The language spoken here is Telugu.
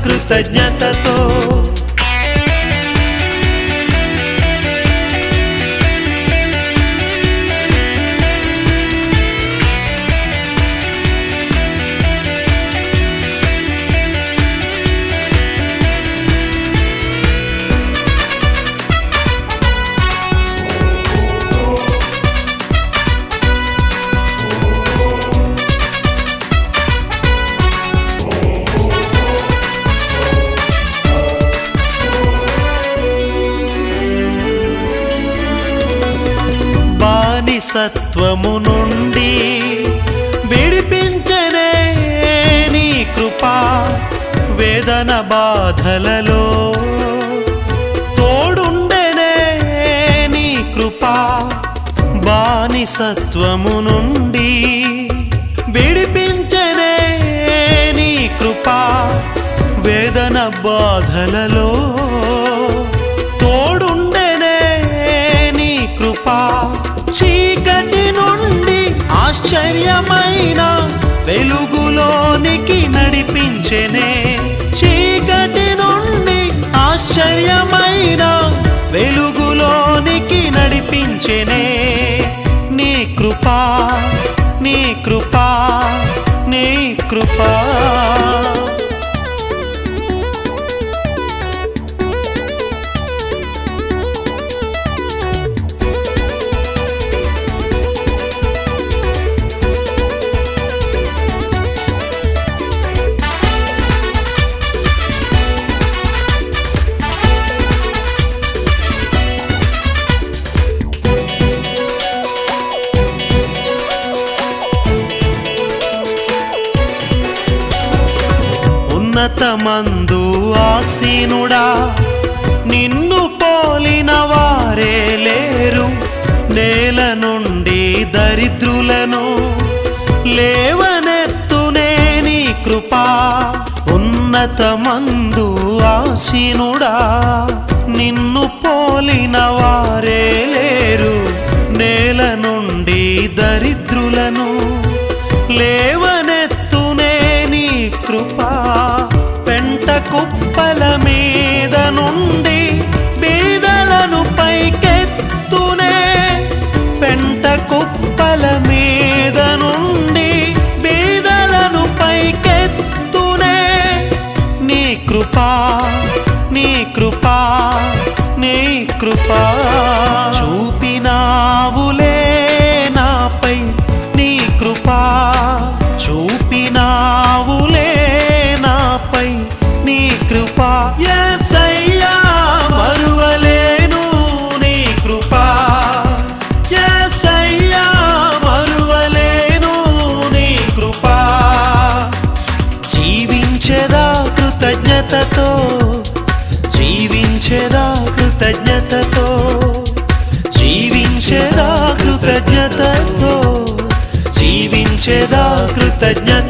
కృతజ్ఞతతో. సత్వము నుండి విడిపించనే నీ కృపా, వేదన బాధలలో తోడుండెనే నీ కృపా. బానిసత్వము నుండి విడిపించనే నీ కృపా, వేదన బాధలలో తోడుండెనే నీ కృపా. చీకటి నుండి ఆశ్చర్యమైన వెలుగులోనికి నడిపించెనే, చీకటి నుండి ఆశ్చర్యమైన వెలుగులోనికి నడిపించెనే. నీ కృపా, నీ కృపా, నీ కృపా. ఉన్నతమందు ఆసీనుడా, నిన్ను పోలిన వారే లేరు. నేల నుండి దరిద్రులను లేవనెత్తునే నీ కృపా. ఉన్నతమందు ఆసీనుడా, నిన్ను పోలిన వారే లేరు. నేల నుండి దరిద్రులను లేవనెత్తునే నీ కృపా. పెంట కుప్పల మీద నుండి బీదలను పైకెత్తునే, పెంట కుప్పల మీద నుండి బీదలను పైకెత్తునే. నీ కృపా, నీ కృపా, నీ కృపా. చూపినావులే నాపై నీ కృపా, చూపినావులే నాపై నీ కృపా. యేసయ్యా మరువలేను నీ కృపా, యేసయ్యా మరువలేను నీ కృపా. జీవించెదా కృతజ్ఞతతో, జీవించెదా కృతజ్ఞతతో, జీవించెదా కృతజ్ఞతతో, జీవించెదా కృతజ్ఞత.